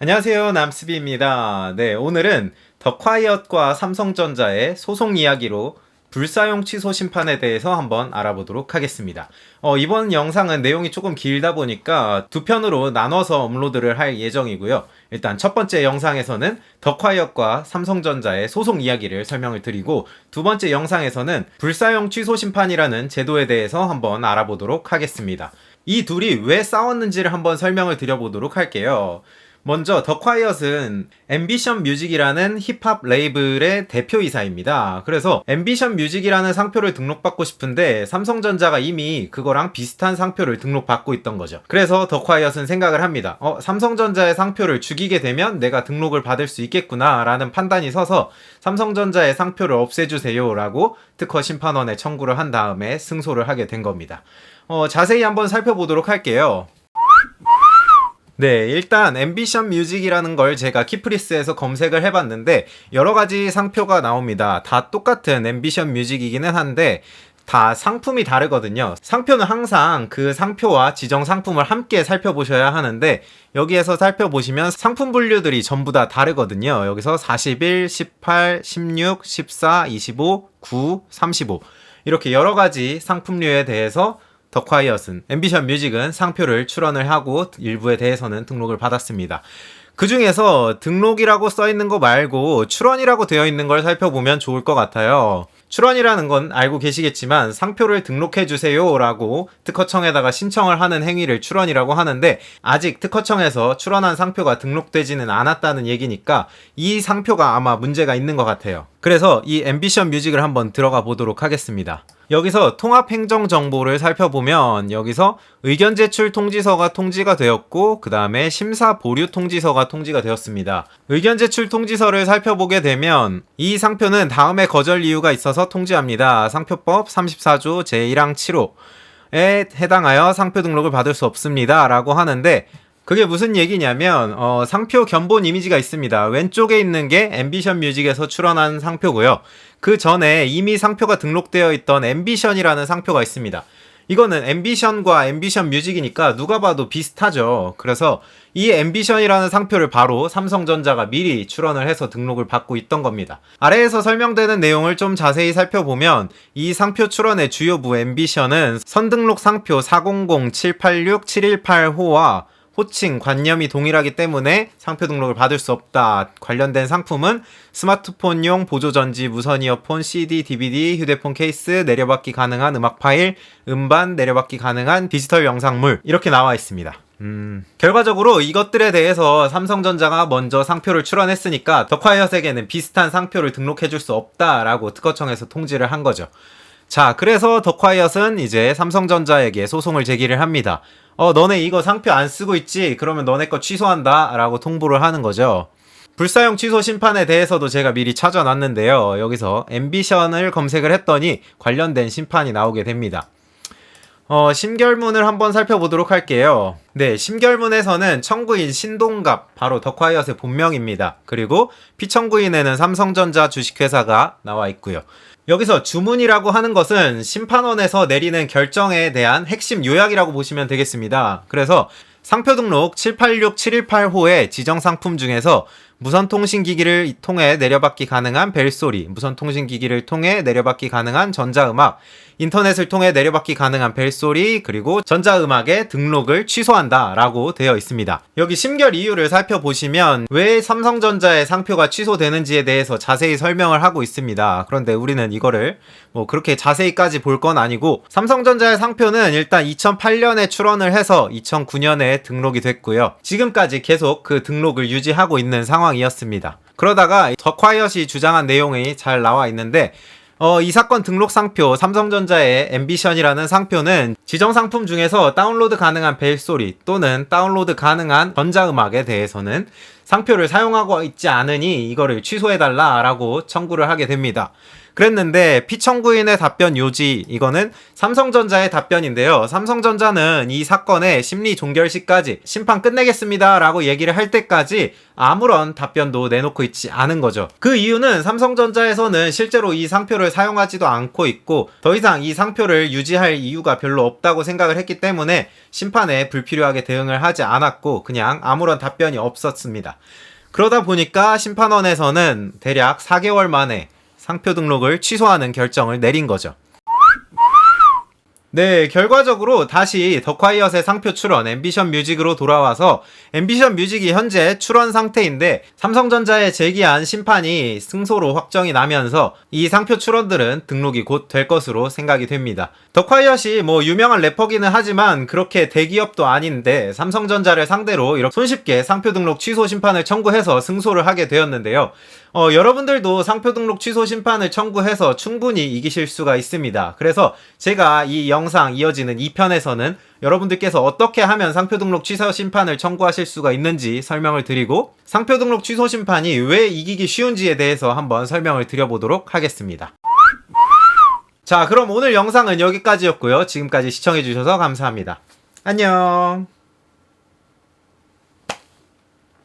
안녕하세요. 남스비입니다. 네, 오늘은 더콰이엇과 삼성전자의 소송 이야기로 불사용 취소 심판에 대해서 한번 알아보도록 하겠습니다. 이번 영상은 내용이 조금 길다 보니까 두 편으로 나눠서 업로드를 할 예정이고요. 일단 첫 번째 영상에서는 더콰이엇과 삼성전자의 소송 이야기를 설명을 드리고, 두 번째 영상에서는 불사용 취소 심판이라는 제도에 대해서 한번 알아보도록 하겠습니다. 이 둘이 왜 싸웠는지를 한번 설명을 드려보도록 할게요. 먼저 더콰이엇은 앰비션 뮤직이라는 힙합 레이블의 대표이사입니다. 그래서 앰비션 뮤직이라는 상표를 등록받고 싶은데 삼성전자가 이미 그거랑 비슷한 상표를 등록받고 있던 거죠. 그래서 더콰이엇은 생각을 합니다. 삼성전자의 상표를 죽이게 되면 내가 등록을 받을 수 있겠구나 라는 판단이 서서 삼성전자의 상표를 없애주세요 라고 특허 심판원에 청구를 한 다음에 승소를 하게 된 겁니다. 자세히 한번 살펴보도록 할게요. 네, 일단 앰비션 뮤직이라는 걸 제가 키프리스에서 검색을 해봤는데 여러가지 상표가 나옵니다. 다 똑같은 앰비션 뮤직이기는 한데 다 상품이 다르거든요. 상표는 항상 그 상표와 지정 상품을 함께 살펴보셔야 하는데 여기에서 살펴보시면 상품 분류들이 전부 다 다르거든요. 여기서 41, 18, 16, 14, 25, 9, 35 이렇게 여러가지 상품류에 대해서 더콰이엇은 앰비션 뮤직은 상표를 출원을 하고 일부에 대해서는 등록을 받았습니다. 그 중에서 등록이라고 써있는 거 말고 출원이라고 되어 있는 걸 살펴보면 좋을 것 같아요. 출원이라는 건 알고 계시겠지만 상표를 등록해주세요 라고 특허청에다가 신청을 하는 행위를 출원이라고 하는데, 아직 특허청에서 출원한 상표가 등록되지는 않았다는 얘기니까 이 상표가 아마 문제가 있는 것 같아요. 그래서 이 앰비션 뮤직을 한번 들어가 보도록 하겠습니다. 여기서 통합행정정보를 살펴보면 여기서 의견 제출 통지서가 통지가 되었고 그 다음에 심사 보류 통지서가 통지가 되었습니다. 의견 제출 통지서를 살펴보게 되면 이 상표는 다음에 거절 이유가 있어서 통지합니다. 상표법 34조 제1항 7호에 해당하여 상표 등록을 받을 수 없습니다 라고 하는데, 그게 무슨 얘기냐면 상표 견본 이미지가 있습니다. 왼쪽에 있는 게 앰비션 뮤직에서 출원한 상표고요. 그 전에 이미 상표가 등록되어 있던 앰비션이라는 상표가 있습니다. 이거는 앰비션과 앰비션 뮤직이니까 누가 봐도 비슷하죠. 그래서 이 앰비션이라는 상표를 바로 삼성전자가 미리 출원을 해서 등록을 받고 있던 겁니다. 아래에서 설명되는 내용을 좀 자세히 살펴보면 이 상표 출원의 주요부 앰비션은 선등록 상표 400-786-718호와 호칭, 관념이 동일하기 때문에 상표 등록을 받을 수 없다. 관련된 상품은 스마트폰용 보조전지, 무선 이어폰, CD, DVD, 휴대폰 케이스, 내려받기 가능한 음악 파일, 음반, 내려받기 가능한 디지털 영상물 이렇게 나와 있습니다. 결과적으로 이것들에 대해서 삼성전자가 먼저 상표를 출원했으니까 더콰이엇에게는 비슷한 상표를 등록해줄 수 없다라고 특허청에서 통지를 한 거죠. 자, 그래서 더콰이엇은 이제 삼성전자에게 소송을 제기를 합니다. 너네 이거 상표 안 쓰고 있지? 그러면 너네 거 취소한다 라고 통보를 하는 거죠. 불사용 취소 심판에 대해서도 제가 미리 찾아놨는데요. 여기서 앰비션을 검색을 했더니 관련된 심판이 나오게 됩니다. 심결문을 한번 살펴보도록 할게요. 네, 심결문에서는 청구인 신동갑, 바로 더콰이엇의 본명입니다. 그리고 피청구인에는 삼성전자 주식회사가 나와 있고요. 여기서 주문이라고 하는 것은 심판원에서 내리는 결정에 대한 핵심 요약이라고 보시면 되겠습니다. 그래서 상표 등록 786-718호의 지정상품 중에서 무선통신기기를 통해 내려받기 가능한 벨소리, 무선통신기기를 통해 내려받기 가능한 전자음악, 인터넷을 통해 내려받기 가능한 벨소리, 그리고 전자음악의 등록을 취소한다 라고 되어 있습니다. 여기 심결 이유를 살펴보시면 왜 삼성전자의 상표가 취소되는지에 대해서 자세히 설명을 하고 있습니다. 그런데 우리는 이거를 그렇게 자세히까지 볼 건 아니고, 삼성전자의 상표는 일단 2008년에 출원을 해서 2009년에 등록이 됐고요. 지금까지 계속 그 등록을 유지하고 있는 상황이었습니다. 그러다가 더콰이엇이 주장한 내용이 잘 나와 있는데, 이 사건 등록 상표 삼성전자의 앰비션이라는 상표는 지정 상품 중에서 다운로드 가능한 벨소리 또는 다운로드 가능한 전자음악에 대해서는 상표를 사용하고 있지 않으니 이거를 취소해달라 라고 청구를 하게 됩니다. 그랬는데 피청구인의 답변 요지, 이거는 삼성전자의 답변인데요. 삼성전자는 이 사건의 심리 종결시까지 심판 끝내겠습니다 라고 얘기를 할 때까지 아무런 답변도 내놓고 있지 않은 거죠. 그 이유는 삼성전자에서는 실제로 이 상표를 사용하지도 않고 있고 더 이상 이 상표를 유지할 이유가 별로 없다고 생각을 했기 때문에 심판에 불필요하게 대응을 하지 않았고 그냥 아무런 답변이 없었습니다. 그러다 보니까 심판원에서는 대략 4개월 만에 상표 등록을 취소하는 결정을 내린 거죠. 네, 결과적으로 다시 더콰이엇의 상표 출원 앰비션 뮤직으로 돌아와서 앰비션 뮤직이 현재 출원 상태인데 삼성전자에 제기한 심판이 승소로 확정이 나면서 이 상표 출원들은 등록이 곧 될 것으로 생각이 됩니다. 더콰이엇이 뭐 유명한 래퍼기는 하지만 그렇게 대기업도 아닌데 삼성전자를 상대로 이렇게 손쉽게 상표 등록 취소 심판을 청구해서 승소를 하게 되었는데요. 여러분들도 상표 등록 취소 심판을 청구해서 충분히 이기실 수가 있습니다. 그래서 제가 이 영상 이어지는 2편에서는 여러분들께서 어떻게 하면 상표 등록 취소 심판을 청구하실 수가 있는지 설명을 드리고 상표 등록 취소 심판이 왜 이기기 쉬운지에 대해서 한번 설명을 드려보도록 하겠습니다. 자, 그럼 오늘 영상은 여기까지였고요. 지금까지 시청해주셔서 감사합니다. 안녕.